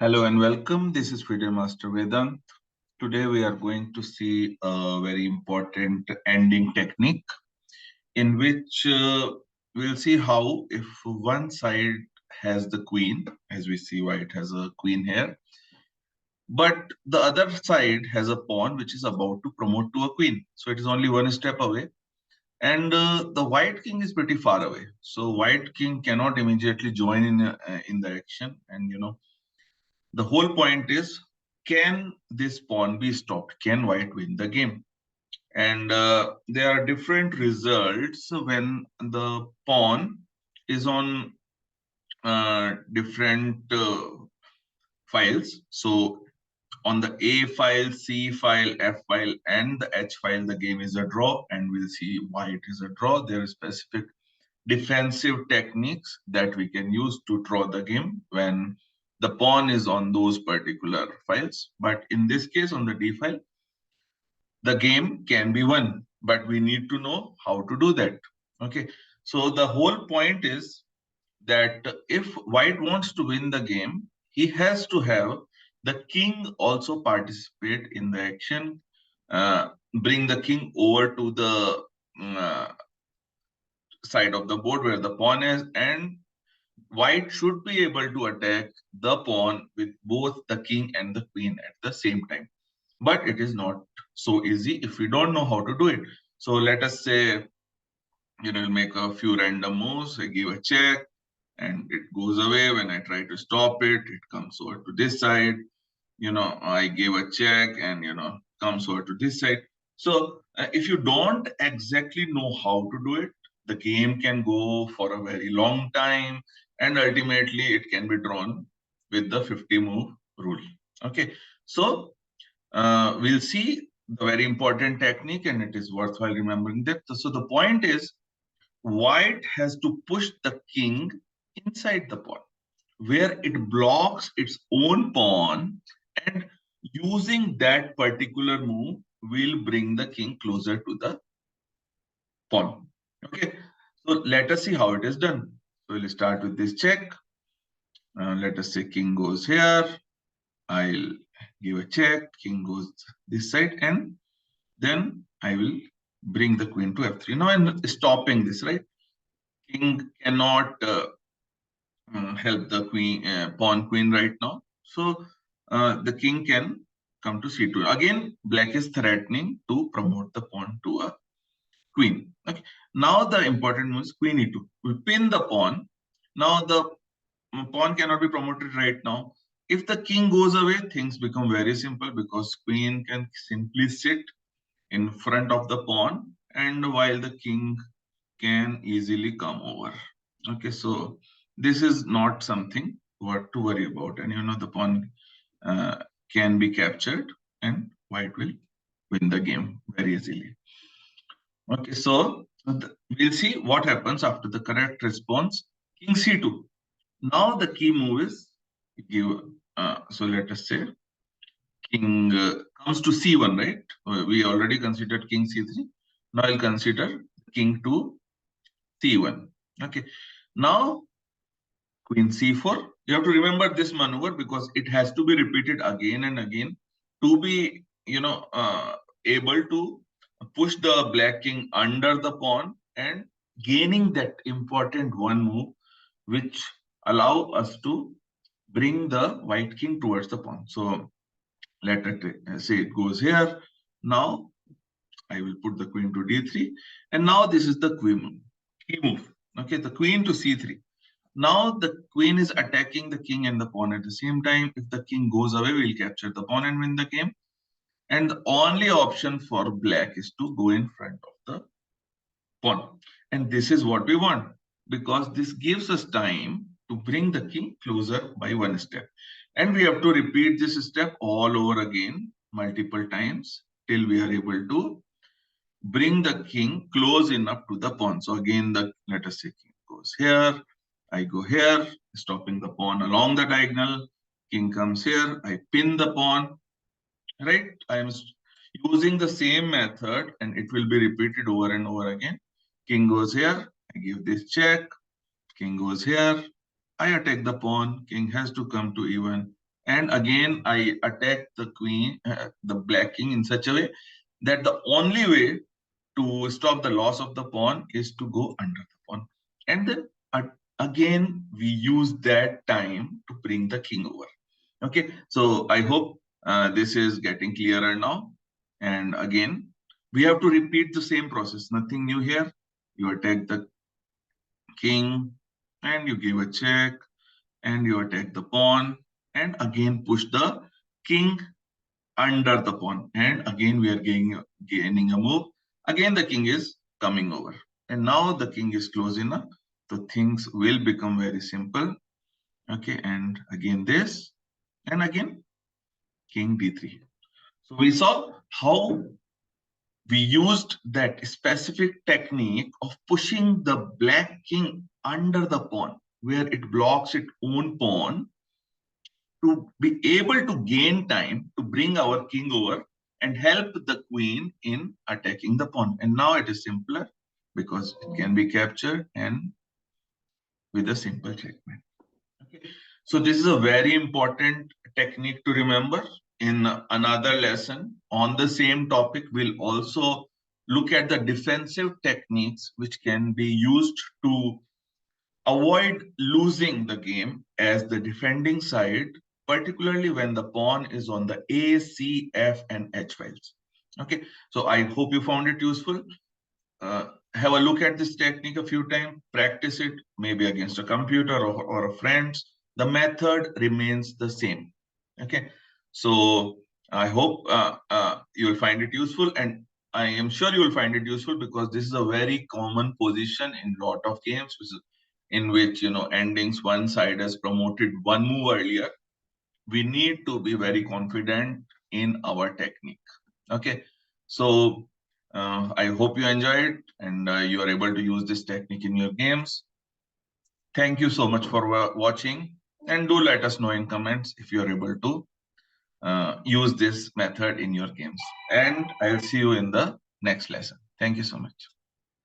Hello and welcome. This is FIDE Master Vedant. Today we are going to see a very important ending technique in which we'll see how if one side has the queen, as we see white has a queen here, but the other side has a pawn which is about to promote to a queen. So it is only one step away. And the white king is pretty far away. So white king cannot immediately join in the action. And the whole point is, can this pawn be stopped? Can white win the game? And there are different results when the pawn is on different files. So on the A file, C file, F file, and the H file, the game is a draw, and we'll see why it is a draw. There are specific defensive techniques that we can use to draw the game when the pawn is on those particular files. But in this case, on the D file, the game can be won, but we need to know how to do that. Okay, so the whole point is that if white wants to win the game, he has to have the king also participate in the action, bring the king over to the side of the board where the pawn is, and white should be able to attack the pawn with both the king and the queen at the same time. But it is not so easy if we don't know how to do it. So let us say, make a few random moves. I give a check and it goes away. When I try to stop it, it comes over to this side. I gave a check and, comes over to this side. So if you don't exactly know how to do it, the game can go for a very long time and ultimately it can be drawn with the 50 move rule. Okay, so we'll see the very important technique and it is worthwhile remembering that. So the point is, white has to push the king inside the pawn where it blocks its own pawn, and using that particular move will bring the king closer to the pawn. Okay, so let us see how it is done. So we'll start with this check. Let us say king goes here. I'll give a check. King goes this side, and then I will bring the queen to f3. Now I'm stopping this, right? King cannot help the queen, pawn queen right now. So the king can come to c2. Again, black is threatening to promote the pawn to a queen. Okay. Now the important move is queen e2. We pin the pawn. Now the pawn cannot be promoted right now. If the king goes away, things become very simple because queen can simply sit in front of the pawn, and while the king can easily come over. Okay, so this is not something what to worry about, and the pawn uh, can be captured, and white will win the game very easily. Okay, so we'll see what happens after the correct response. King c2. Now the key move is give. So let us say king comes to c1, right? We already considered king c3. Now I'll consider king to c1. Okay. Now queen c4. You have to remember this maneuver because it has to be repeated again and again to be, able to push the black king under the pawn and gaining that important one move, which allow us to bring the white king towards the pawn. So let us say it goes here. Now I will put the queen to d3, and now this is the key move. Okay, the queen to c3. Now the queen is attacking the king and the pawn at the same time. If the king goes away, we'll capture the pawn and win the game. And the only option for black is to go in front of the pawn. And this is what we want because this gives us time to bring the king closer by one step. And we have to repeat this step all over again multiple times till we are able to bring the king close enough to the pawn. So again, let us say king goes here, I go here, stopping the pawn along the diagonal. King comes here, I pin the pawn, right? I am using the same method and it will be repeated over and over again. King goes here, I give this check. King goes here, I attack the pawn. King has to come to e1. And again, I attack the queen, the black king in such a way that the only way to stop the loss of the pawn is to go under the pawn. And then again, we use that time to bring the king over. Okay, so I hope this is getting clearer now. And again, we have to repeat the same process. Nothing new here. You attack the king and you give a check and you attack the pawn and again push the king under the pawn. And again, we are gaining a move. Again, the king is coming over. And now the king is close enough. So things will become very simple. Okay, and again this, and again king d3. So we saw how we used that specific technique of pushing the black king under the pawn, where it blocks its own pawn, to be able to gain time to bring our king over and help the queen in attacking the pawn. And now it is simpler because it can be captured and with a simple checkmate. Okay. So this is a very important technique to remember. In another lesson on the same topic, we'll also look at the defensive techniques which can be used to avoid losing the game as the defending side, particularly when the pawn is on the A, C, F, and H files. Okay, so I hope you found it useful. Have a look at this technique a few times, practice it, maybe against a computer or a friend's. The method remains the same. Okay, so I hope you will find it useful, and I am sure you will find it useful because this is a very common position in lot of games, in which endings one side has promoted one move earlier. We need to be very confident in our technique. Okay, so I hope you enjoyed and you are able to use this technique in your games. Thank you so much for watching, and do let us know in comments if you are able to use this method in your games. And I'll see you in the next lesson. Thank you so much.